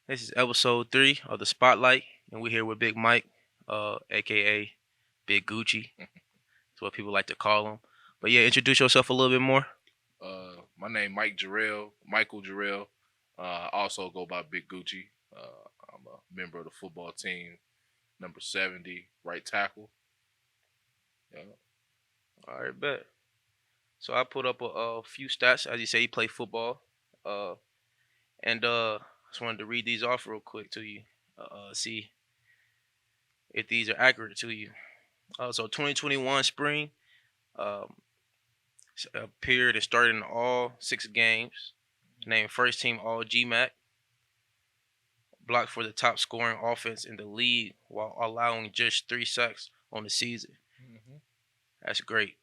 This is episode 3 of the Spotlight, and we're here with Big Mike, aka Big Gucci. That's what people like to call him. But yeah, introduce yourself a little bit more. My name Mike Jerrell, Michael Jerrell. I also go by Big Gucci. I'm a member of the football team, number 70, right tackle. Yeah. All right, bet. So I put up a few stats. As you say, you play football. Uh, and just wanted to read these off real quick to you. See if these are accurate to you. So 2021 spring um, appeared and started in all 6 games. Named first team All GMAC. Blocked for the top scoring offense in the league while allowing just 3 sacks on the season. Mm-hmm. That's great.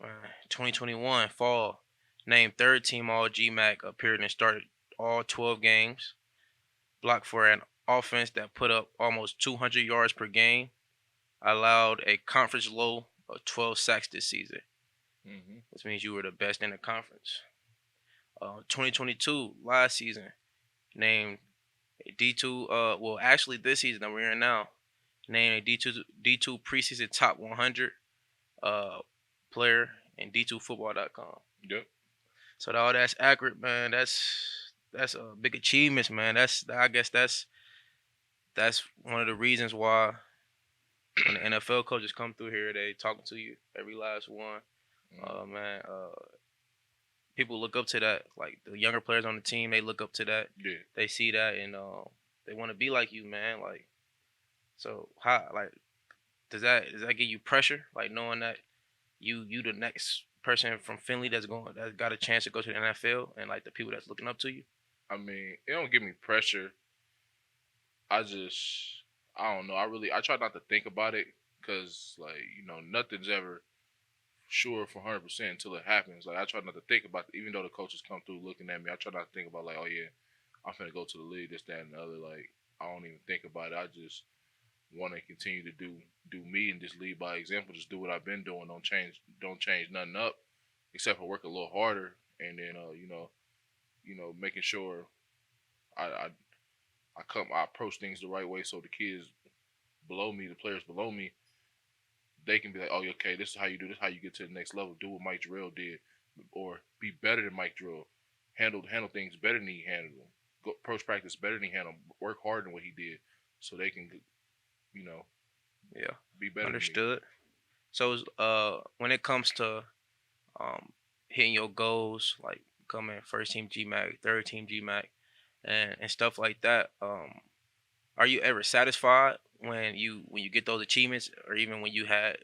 2021 fall, named third team All GMAC, appeared and started all 12 games. Blocked for an offense that put up almost 200 yards per game. Allowed a conference low of 12 sacks this season. Mm-hmm. This means you were the best in the conference. 2022 last season, named a D2. Well, actually this season that we're in now, named a D2 preseason top 100 uh player in D2Football.com. Yep. So all that's accurate, man. That's a big achievements, man. I guess that's one of the reasons why when the NFL coaches come through here, they talking to you every last one. Mm-hmm. Man, people look up to that. Like the younger players on the team, they look up to that. Yeah. They see that and they want to be like you, man. Like so, how like does that give you pressure? Like knowing that you the next person from Finley that's got a chance to go to the NFL and like the people that's looking up to you. I mean, it don't give me pressure. I don't know. I try not to think about it because, like, nothing's ever sure for 100% until it happens. Like, I try not to think about it, even though the coaches come through looking at me. I try not to think about, like, oh, yeah, I'm finna go to the league, this, that, and the other. Like, I don't even think about it. I just want to continue to do me and just lead by example. Just do what I've been doing. Don't change nothing up, except for work a little harder, and then making sure I I, I approach things the right way so the kids below me, the players below me, they can be like, oh, okay, this is how you do this, how you get to the next level. Do what Mike Jerrell did, or be better than Mike Jerrell. Handle things better than he handled them. Go approach practice better than he handled them. Work harder than what he did, so they can, you know, Yeah, be better than me. understood. So when it comes to um hitting your goals, like becoming first team GMAC, third team GMAC, and stuff like that, are you ever satisfied when you get those achievements, or even when you had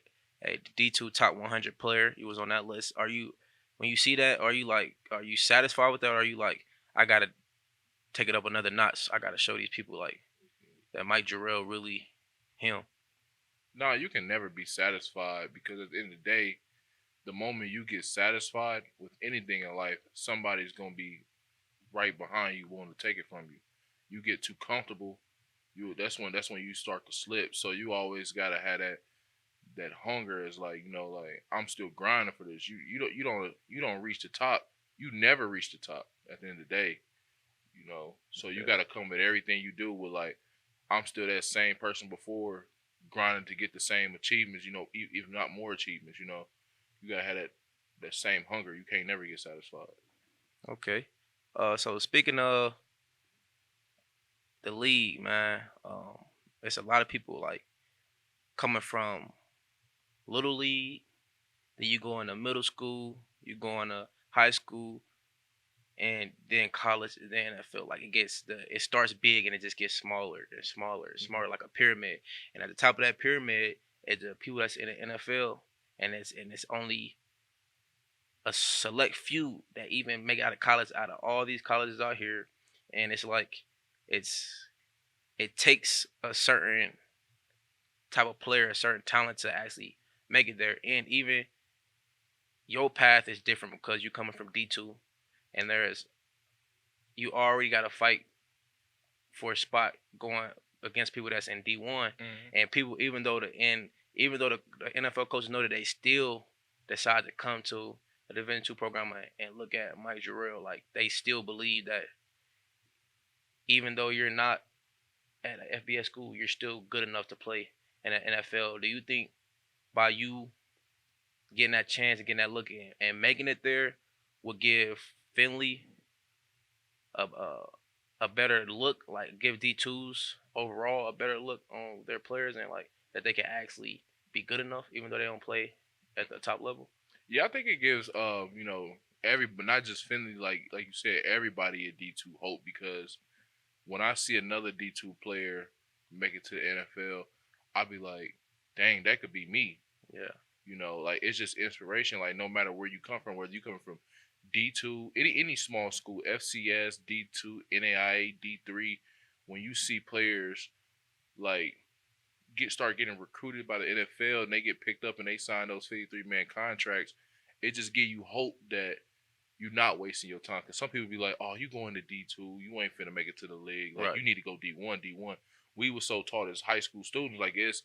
a D2 top 100 player, you was on that list? Are you when you see that, are you satisfied with that, or are you like I gotta take it up another notch? I gotta show these people like that Mike Jarrell really him. No, you can never be satisfied because at the end of the day, the moment you get satisfied with anything in life, somebody's gonna be right behind you wanting to take it from you. You get too comfortable, you that's when you start to slip. So you always gotta have that hunger is like, like I'm still grinding for this. You don't reach the top. You never reach the top at the end of the day. So you Yeah. gotta come with everything you do with like I'm still that same person before grinding to get the same achievements, if not more achievements. You gotta have that same hunger. You can't never get satisfied. Okay. So speaking of the league, man, there's a lot of people like coming from little league. Then you go into middle school, you go into high school, and then college. And then I feel like it starts big and it just gets smaller and smaller and Hmm. smaller, like a pyramid. And at the top of that pyramid is the people that's in the NFL, and it's only a select few that even make it out of college out of all these colleges out here. And it's like it's it takes a certain type of player, a certain talent to actually make it there. And even your path is different because you're coming from D2, and you already got to fight for a spot going against people that's in D1, Hmm. and people even though the NFL coaches know that they still decide to come to a Division 2 program and look at Mike Jarrell, like they still believe that even though you're not at an FBS school, you're still good enough to play in the NFL. Do you think by you getting that chance and getting that look in and making it there would give Finley a better look, like give D2s overall a better look on their players and like that they can actually be good enough even though they don't play at the top level? Yeah, I think it gives every, but not just Finley, like you said, everybody at D2 hope, because when I see another D2 player make it to the NFL, I'll be like, dang, that could be me. Yeah. Like, it's just inspiration. Like, no matter where you come from, whether you come from D2, any small school, FCS, D2, NAIA, D3, when you see players like start getting recruited by the NFL and they get picked up and they sign those 53-man contracts, it just give you hope that you're not wasting your time. Because some people be like, "Oh, you going to D2? You ain't finna make it to the league. Like, Right. you need to go D1, D1." We were so taught as high school students, like, it's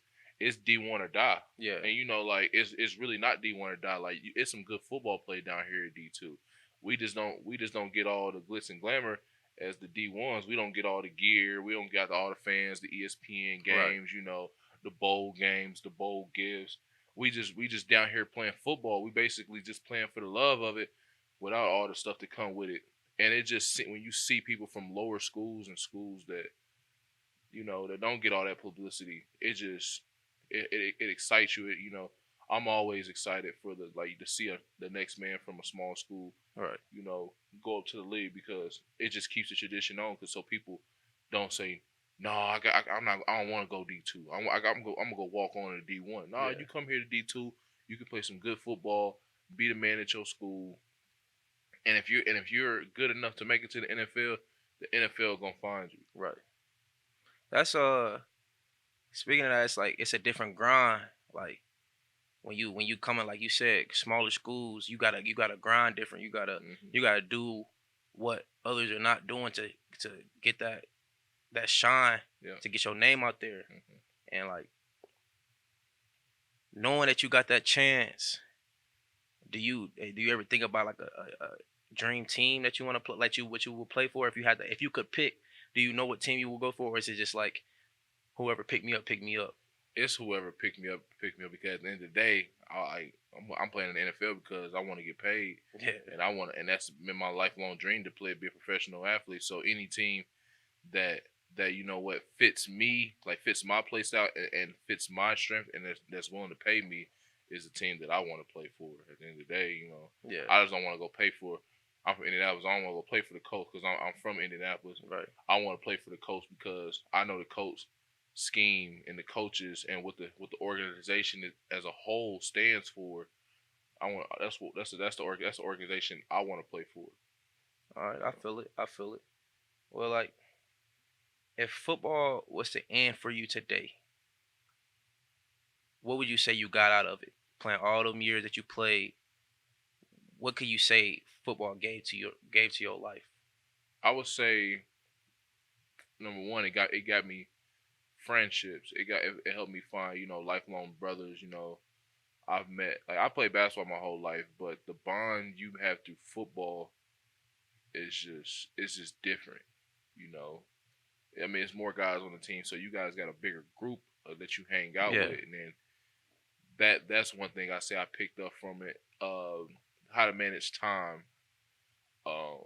D1 or die. Yeah. And like, it's really not D1 or die. Like, it's some good football play down here at D2. We just don't get all the glitz and glamour as the D1s. We don't get all the gear. We don't get all the fans, the ESPN Right. games. The bowl games, the bowl gifts. We just down here playing football. We basically just playing for the love of it, without all the stuff that come with it. And it just, when you see people from lower schools and schools that that don't get all that publicity, it excites you. I'm always excited for to see the next man from a small school, Right. go up to the league, because it just keeps the tradition on. Because so people don't say, no, I'm not. I don't want to go D2. I'm gonna go walk on to D1. No, Yeah. you come here to D2. You can play some good football, be the man at your school, and if you're good enough to make it to the NFL, the NFL gonna find you. Right. That's speaking of that, it's like it's a different grind. Like when you come in, like you said, smaller schools, you gotta grind different. Hmm. You gotta do what others are not doing to get that shine, Yeah. to get your name out there. Hmm. And like knowing that you got that chance, do you ever think about like a dream team that you want to play, like what you would play for if you could pick? Do you know what team you will go for, or is it just like whoever picked me up, pick me up? It's whoever pick me up, because at the end of the day, I'm playing in the NFL because I want to get paid, Yeah. and that's been my lifelong dream, to be a professional athlete. So any team that what fits me, like fits my play style, and fits my strength, and that's willing to pay me, is the team that I want to play for. At the end of the day, Yeah. I just don't want to go pay for. I'm from Indianapolis. I don't want to go play for the coach because I'm from Indianapolis. Right. I want to play for the coach because I know the coach scheme and the coaches and what the organization as a whole stands for. I want that's the organization I want to play for. All right. I feel it. I feel it. Well, like if football was to end for you today, what would you say you got out of it? Playing all them years that you played, what could you say football gave to your life? I would say, number one, it got me friendships. It helped me find lifelong brothers. I've met, like, I played basketball my whole life, but the bond you have through football is just different. You know, I mean, it's more guys on the team, so you guys got a bigger group that you hang out Yeah. with, and then that's one thing I say I picked up from it. How to manage time. Um,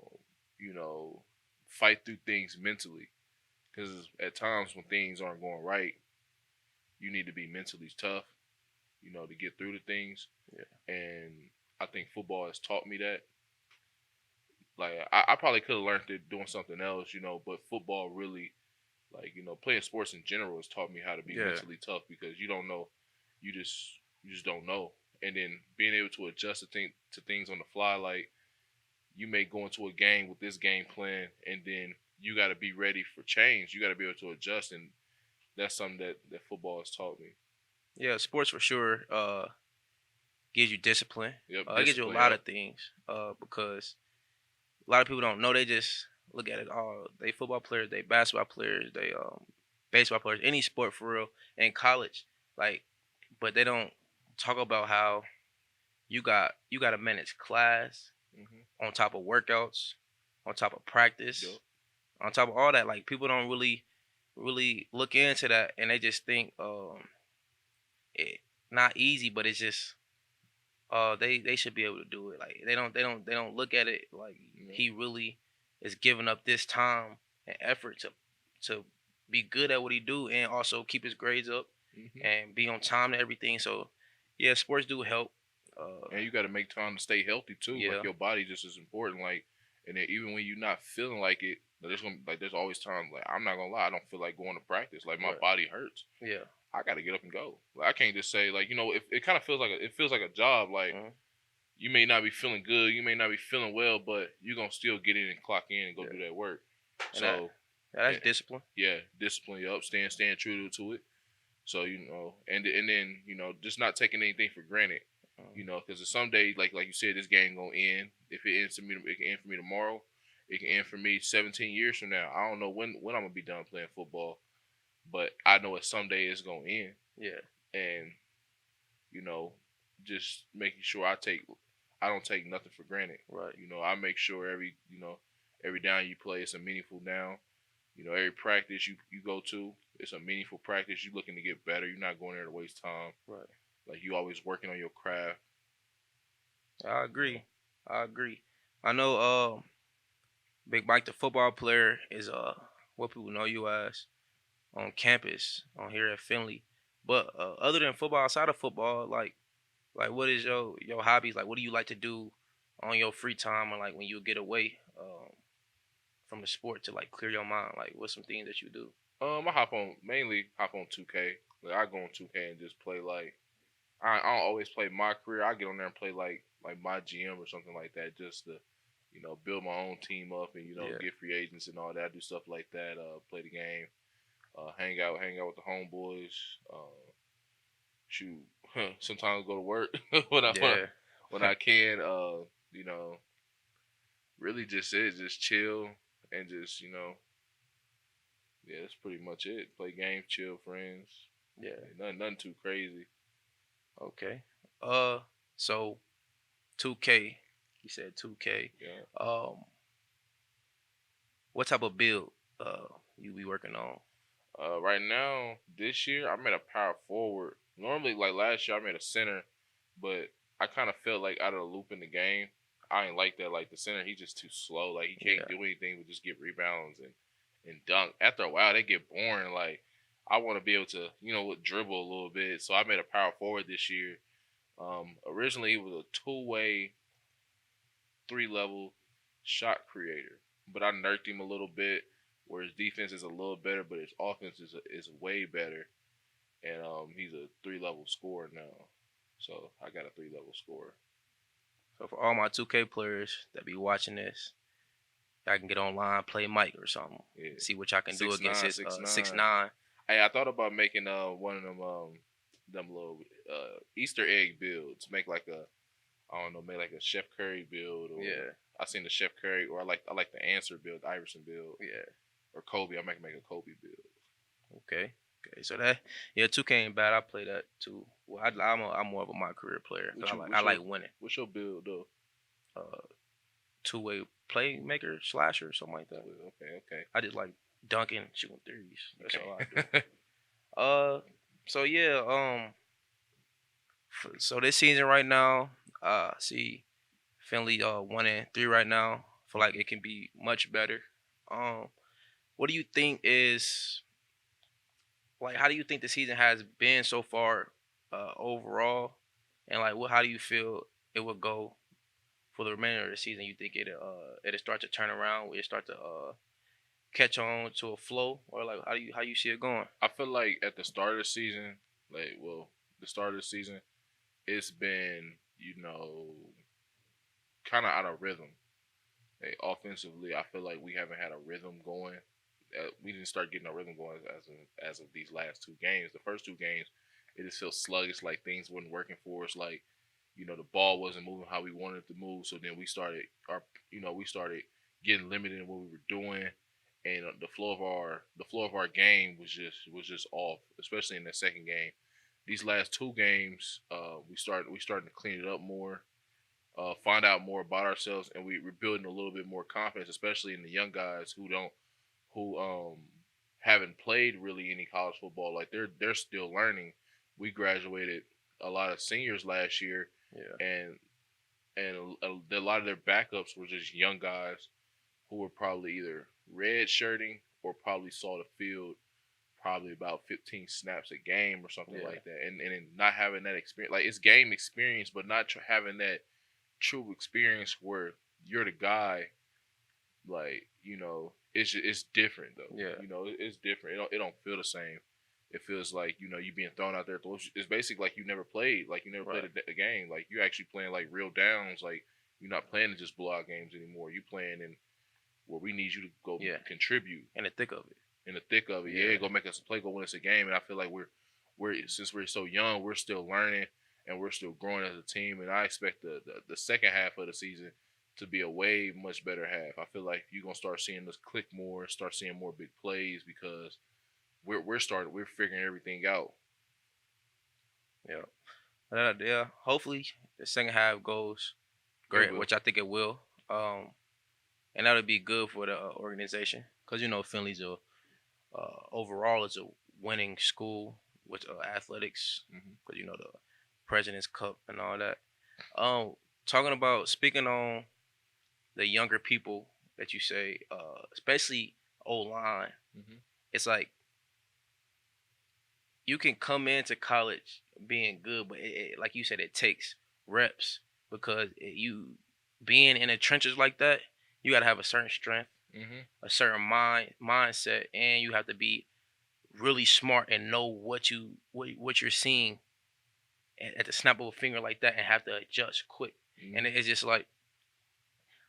you know, fight through things mentally, because at times when things aren't going right, you need to be mentally tough. To get through the things, Yeah. and I think football has taught me that. Like, I probably could have learned it doing something else, but football really, like, playing sports in general has taught me how to be Yeah. mentally tough, because you don't know, you just don't know, and then being able to adjust to things on the fly. Like, you may go into a game with this game plan, and then you got to be ready for change. You got to be able to adjust, and that's something that football has taught me. Yeah. Sports for sure gives you discipline. Yep, It gives you a discipline. lot Yep. of things. Because a lot of people don't know. They just look at it. Oh, they football players, they basketball players, they baseball players, any sport for real. In college, like, but they don't talk about how you got to manage class Hmm. on top of workouts, on top of practice, Yep. on top of all that. Like people don't really. really look into that, and they just think it not easy, but it's just they should be able to do it. Like they don't look at it like Yeah. he really is giving up this time and effort to be good at what he do and also keep his grades up Hmm. and be on time to everything. So yeah, sports do help. And you got to make time to stay healthy too. Like Yeah, your body just is important. Like, and then even when you're not feeling like it, there's always times like I'm not gonna lie, I don't feel like going to practice. Like my right. body hurts. Yeah. I got to get up and go. Like I can't just say like it kind of feels like it feels like a job. Like Mhm. you may not be feeling good, you may not be feeling well, but you're gonna still get in and clock in and go do Yeah. that work. And that So that's eh, discipline. yeah, discipline you up, staying true to it. So and then just not taking anything for granted. Mhm. Because some days, like you said, this game gonna end. If it ends to me, it can end for me tomorrow. It can end for me 17 years from now. I don't know when I'm gonna be done playing football, but I know it someday it's gonna end. Yeah. And you know, just making sure I don't take nothing for granted. Right. I make sure every down you play it's a meaningful down. Every practice you go to, it's a meaningful practice. You looking to get better. You're not going there to waste time. Right. Like you always working on your craft. I You know. agree. I agree. I know. Big Mike, the football player, is what people know you as on campus on here at Finley. But other than football, outside of football, like what is your hobbies? Like, what do you like to do on your free time, or like when you get away from the sport to like clear your mind? Like, what's some things that you do? I mainly hop on 2K. Like I go on 2K and just play like I don't always play my career. I get on there and play like my GM or something like that, just to build my own team up and Yeah, get free agents and all that. I do stuff like that. Play the game. Hang out with the homeboys. Shoot, sometimes go to work when I when I, yeah, when I can. You know, really just chill and just yeah, that's pretty much it. Play games, chill, friends. yeah. Yeah, nothing too crazy. Okay. Uh, so 2K. You said 2K. Yeah. Um, what type of build you be working on? Right now, this year, I made a power forward. Normally, like last year, I made a center, but I kind of felt like out of the loop in the game. I ain't like that. Like the center, he's just too slow. Like he can't Yeah, do anything but just get rebounds and dunk. After a while, they get boring. Like I want to be able to, dribble a little bit. So I made a power forward this year. Originally, it was a two-way, three-level shot creator, but I nerfed him a little bit where his defense is a little better, but his offense is way better. And he's a three-level scorer now. So I got a three-level scorer. so for all my 2K players that be watching this, I can get online, play Mike or something, Yeah, see what y'all can do six against nine, his six six nine. nine. Hey, I thought about making one of them little Easter egg builds. Make like a I don't know, make like a Chef Curry build, or Yeah, I seen the Chef Curry, or I like the Answer build, the Iverson build, yeah. or Kobe. I might make a Kobe build. Okay, okay. So that yeah, 2K ain't bad. I play that too. Well, I'm more of a my career player because What you I like winning. what's your build though? Uh, two-way playmaker slasher something like that. Okay, okay, I just like dunking, shooting threes. That's all I do. okay. So yeah. So this season right now, see Finley 1-3 right now. Feel like it can be much better. Um, what do you think is like? How do you think the season has been so far, overall? And like, how do you feel it would go for the remainder of the season? You think it'll start to turn around? Will it start to catch on to a flow, or like how you see it going? I feel like at the start of the season, the start of the season, it's been kind of out of rhythm. Hey, offensively, I feel like we haven't had a rhythm going. We didn't start getting a rhythm going as of these last two games. The first two games, it just feels sluggish, like things weren't working for us. Like the ball wasn't moving how we wanted it to move. So then we started getting limited in what we were doing, and the flow of our game was just off, especially in the second game. These last two games, we starting to clean it up more, find out more about ourselves, and we're building a little bit more confidence, especially in the young guys who haven't played really any college football. Like they're still learning. We graduated a lot of seniors last year, Yeah. and a lot of their backups were just young guys who were probably either red shirting or probably saw the field probably about 15 snaps a game or something Yeah. like that, and not having that experience. Like it's game experience, but not having that true experience where you're the guy. Like it's different though. Yeah. It's different. It don't feel the same. It feels like you being thrown out there. It's basically like you never played. Like you never played Right. a game. Like you're actually playing like real downs. Like you're not playing to just blowout games anymore. You playing in where we need you to go Yeah. contribute In the thick of it. in the thick of it. Yeah. Yeah, go make us a play, go win us a game. And I feel like we're since we're so young, we're still learning and we're still growing as a team. And I expect the second half of the season to be a way much better half. I feel like you're gonna start seeing us click more, start seeing more big plays because we're figuring everything out. Yeah. Yeah. Hopefully the second half goes It great, will. which I think it will. And that'll be good for the organization because Finley's a overall is a winning school with athletics Hmm. because the President's Cup and all that. Um, Talking about speaking on the younger people that you say, especially O line, Hmm. it's like you can come into college being good, but like you said, it takes reps because you being in the trenches like that, you got to have a certain strength, Hmm. a certain mindset, and you have to be really smart and know what you're seeing at the snap of a finger like that, and have to adjust quick. And Hmm. it's just like,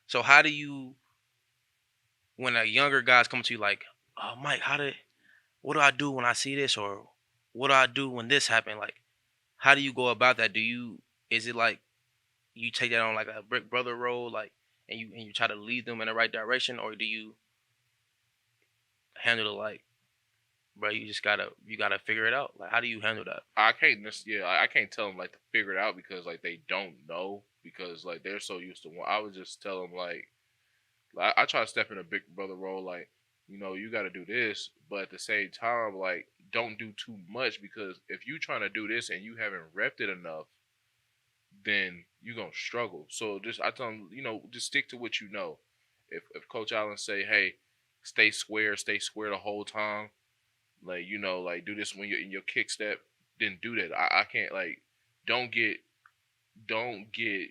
so how do you, when a younger guy's coming to you like, oh Mike, what do I do when I see this, or what do I do when this happened? Like, how do you go about that? Is it like you take that on like a brick brother role, like, and you try to lead them in the right direction, or do you handle it like, bro, you gotta figure it out? Like, how do you handle that? I can't I can't tell them like to figure it out because like they don't know because like they're so used to one. I would just tell them like I try to step in a big brother role like you got to do this, but at the same time like don't do too much because if you trying to do this and you haven't repped it enough, then you're gonna struggle. So just I tell them just stick to what you know. If Coach Allen say hey stay square the whole time like like do this when you're in your kick step, then do that. I can't like don't get don't get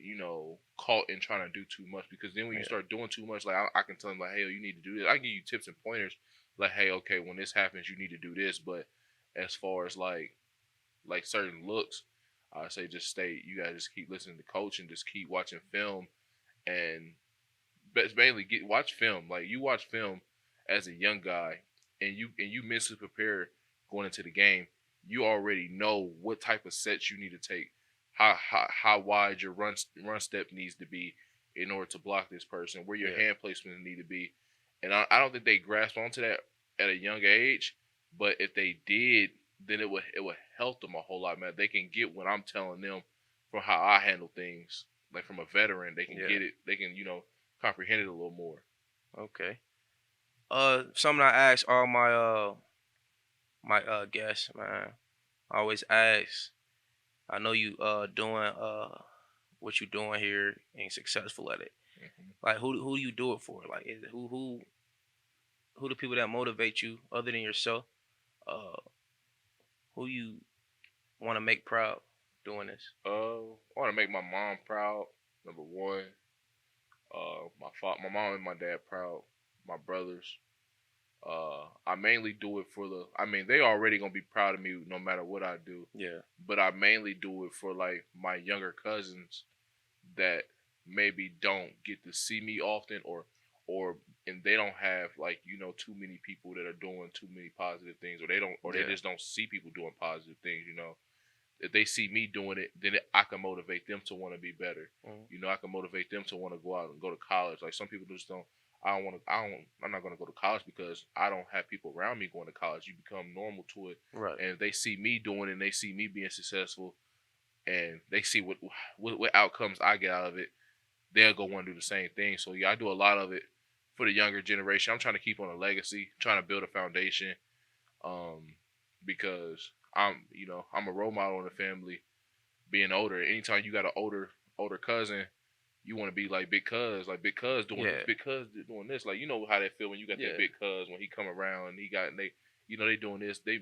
caught in trying to do too much because then when you Yeah, start doing too much, like I can tell them like, hey, you need to do this. I can give you tips and pointers, like, hey, okay, when this happens, you need to do this. But as far as like certain looks, I say just stay. You gotta just keep listening to coach and just keep watching film and mainly watch film. Like you watch film as a young guy, and you mentally prepare going into the game. You already know what type of sets you need to take, how wide your run step needs to be in order to block this person, where your yeah, hand placement need to be, and I don't think they grasp onto that at a young age. But if they did, then it would help them a whole lot, man. They can get what I'm telling them from how I handle things, like from a veteran. They can yeah. get it. They can comprehend it a little more. Okay. Something I ask all my guests, man. I always ask. I know you doing what you doing here and successful at it. Hmm. Like, who do you do it for? Like, who the people that motivate you other than yourself? Uh, who you want to make proud doing this? I want to make my mom proud. Number one, my mom and my dad proud. My brothers. I mainly do it for the. I mean, they already gonna be proud of me no matter what I do. Yeah, But I mainly do it for like my younger cousins that maybe don't get to see me often, or and they don't have like too many people that are doing too many positive things, or they yeah, just don't see people doing positive things. If they see me doing it, then I can motivate them to want to be better. mm, I can motivate them to want to go out and go to college. Like some people just don't. I don't want to. I don't. I'm not going to go to college because I don't have people around me going to college. You become normal to it, right, and if they see me doing it, and they see me being successful, and they see what outcomes I get out of it, they'll go want to do the same thing. So yeah, I do a lot of it for the younger generation. I'm trying to keep on a legacy, trying to build a foundation, um, because I'm a role model in the family. Being older, anytime you got an older cousin, you want to be like big cuz doing this, Yeah, big cuz doing this. Like you know how that feel when you got that yeah, big cuz when he come around and they doing this, they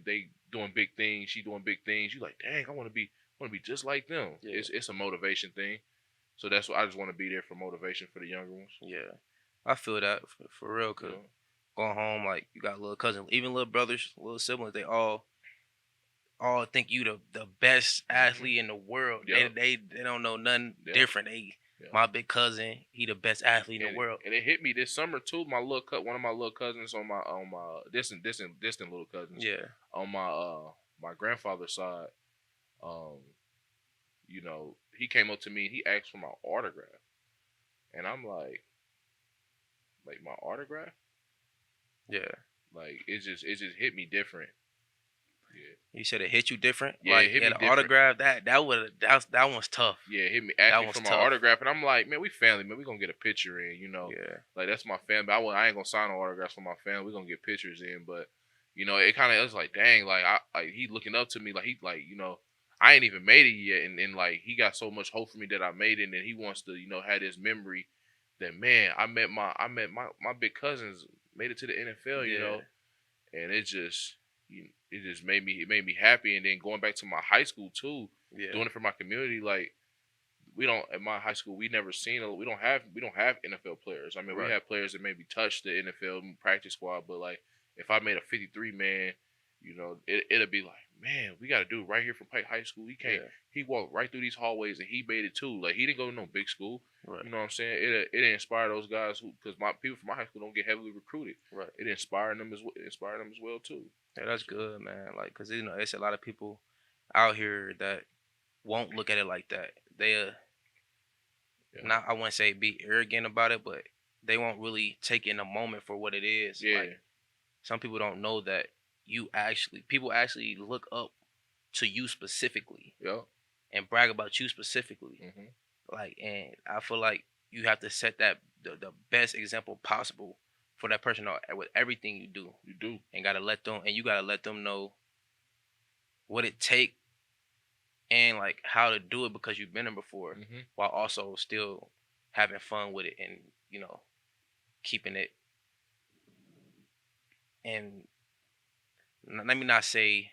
doing big things, she doing big things. You like, dang, I want to be just like them. yeah, It's a motivation thing. So that's why I just want to be there for motivation for the younger ones. yeah. I feel that for real. You Cause know, going home, like you got little cousins, even little brothers, little siblings. They all think you the best hmm athlete in the world. They yep, they they don't know nothing yep, different. They yep. my big cousin, he the best athlete in the And world. and it hit me this summer too. One of my little cousins on my distant little cousins Yeah, on my grandfather's side. Um, he came up to me and he asked for my autograph, and I'm like my autograph, yeah. like it just hit me different. Yeah, You said it hit you different. yeah, it Like hit yeah, me the different. autograph that one's tough. Yeah, it hit me asked That me one's for my tough. autograph, and I'm like, man, we family, man, we gonna get a picture in. Yeah, Like that's my family. I ain't gonna sign no autographs for my family. We gonna get pictures in, but it kind of was like, dang, like he looking up to me, like he like I ain't even made it yet, and like he got so much hope for me that I made it, and he wants to have this memory that man, I met my big cousins made it to the NFL. yeah, And it just made me happy, and then going back to my high school too, yeah. doing it for my community, like we don't at my high school we don't have NFL players. I mean, we Right. have players that maybe touch the NFL practice squad, but like if I made a 53 man, it'll be like, man, we got to do it right here from Pike High School. He can't. Yeah. He walked right through these hallways and he made it too. Like he didn't go to no big school. Right. You know what I'm saying? It inspire those guys who, because my people from my high school don't get heavily recruited. Right. It inspired them as well too. Yeah, that's So good, man. Like, cause it's a lot of people out here that won't look at it like that. They yeah, not I wouldn't say be arrogant about it, but they won't really take in a moment for what it is. yeah, Like some people don't know that people actually look up to you specifically yeah. and brag about you specifically. hmm Like, and I feel like you have to set the best example possible for that person with everything you do, You do. and you gotta let them know what it take and like how to do it because you've been there before, hmm while also still having fun with it and keeping it. And let me not say,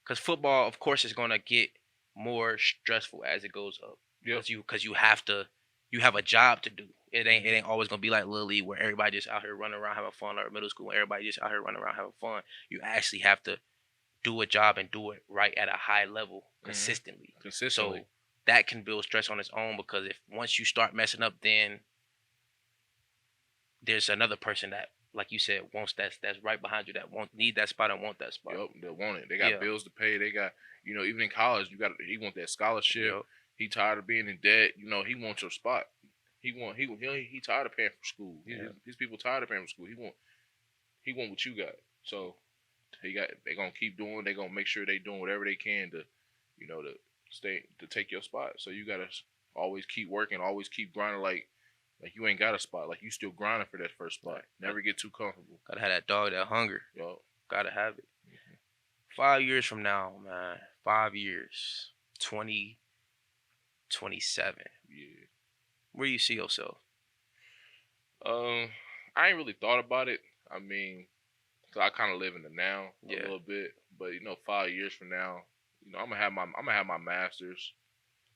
because football, of course, is gonna get more stressful as it goes up, Yep. because you have a job to do. It ain't always gonna be like Little League where everybody just out here running around having fun, or middle school where everybody just out here running around having fun. You actually have to do a job and do it right at a high level hmm consistently. So Consistently. that can build stress on its own, because if once you start messing up, then there's another person that, like you said, wants that's right behind you, that won't need that spot and want that spot. Yep. They want it. They got Yeah. bills to pay. They got even in college, he want that scholarship. Yep. He tired of being in debt. He wants your spot. He tired of paying for school. Yeah. His people tired of paying for school. He want what you got. So they gonna keep doing. They gonna make sure they doing whatever they can to take your spot. So you gotta always keep working, always keep grinding. Like you ain't got a spot. Like you still grinding for that first spot. Right. Never get too comfortable. Gotta have that dog, that hunger. Yo. Gotta have it. hmm 5 years from now, man. 5 years. 2027. Yeah. Where do you see yourself? Um, I ain't really thought about it. I mean, so I kind of live in the now a Yeah. little bit, but 5 years from now, I'm gonna have my masters.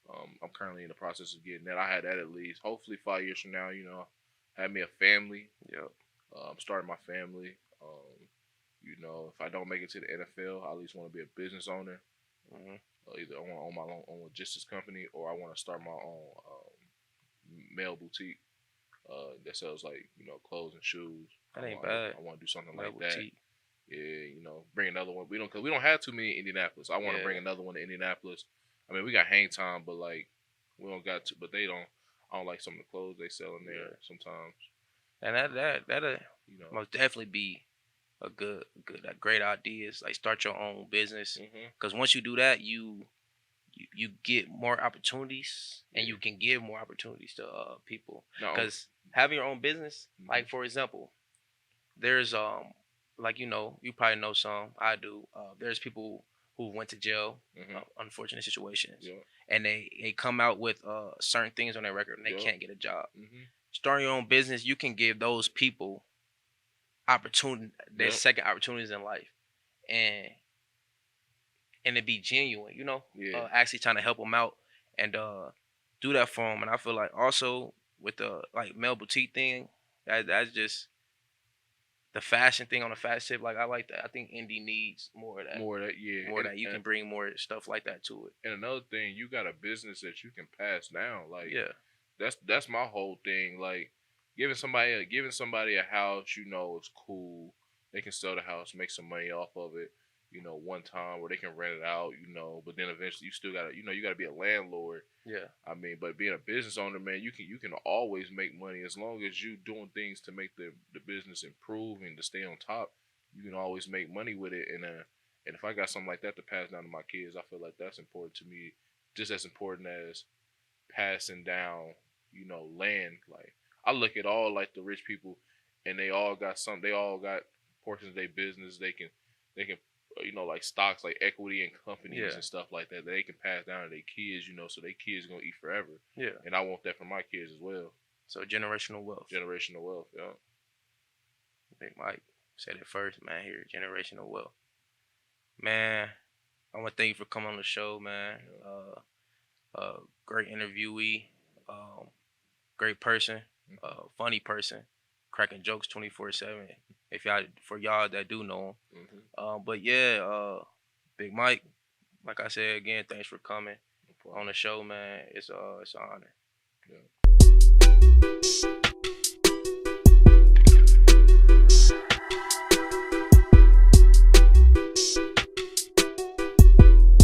I'm currently in the process of getting that. I had that at least. Hopefully, 5 years from now, have me a family. Yep. I'm starting my family. If I don't make it to the NFL, I at least want to be a business owner. Hmm. Either I want to own my own logistics company, or I want to start my own mail boutique that sells clothes and shoes. That ain't bad. I want to do something Like like that. boutique. Yeah, bring another one. Cause we don't have too many in Indianapolis. I want to Yeah. bring another one to Indianapolis. I mean, we got hang time, but like we don't got to. But they don't. I don't like some of the clothes they sell in there Yeah. sometimes. And that'll You know. most definitely be a great idea. Is like start your own business, hmm because once you do that, you get more opportunities, and Yeah. you can give more opportunities to people. No. Because having your own business, Mhm. like for example, there's like you probably know some. I do. There's people who went to jail, Mhm. unfortunate situations, Yep. and they come out with certain things on their record and they Yep. can't get a job. Mhm. Starting your own business, you can give those people opportunity, their Yep. second opportunities in life, and it be genuine. Yeah. Actually trying to help them out and do that for them. And I feel like also with the like male boutique thing, that's just the fashion thing on the fast tip. Like I like that. I think indie needs more of that. More of that. Yeah. More of that. You can bring more stuff like that to it. And another thing, you got a business that you can pass down. Like Yeah. that's my whole thing. Like giving somebody a house, is cool. They can sell the house, make some money off of it. One time where they can rent it out. But then eventually you still gotta, you gotta be a landlord. Yeah. I mean, but being a business owner, man, you can always make money as long as you doing things to make the business improve and to stay on top. You can always make money with it, and if I got something like that to pass down to my kids, I feel like that's important to me, just as important as passing down, land. Like I look at all like the rich people, and they all got some. They all got portions of their business. They can, like stocks, like equity in companies Yeah. and stuff like that. That they can pass down to their kids, so their kids gonna eat forever. Yeah. And I want that for my kids as well. So generational wealth. Generational wealth. Yeah. Big Mike said it first, man. Here, generational wealth. Man, I want to thank you for coming on the show, man. Great interviewee, great person, funny person, cracking jokes 24/7. If y'all, for y'all that do know him, but yeah, Big Mike. Like I said again, thanks for coming No problem. on the show, man. It's an honor. Yeah.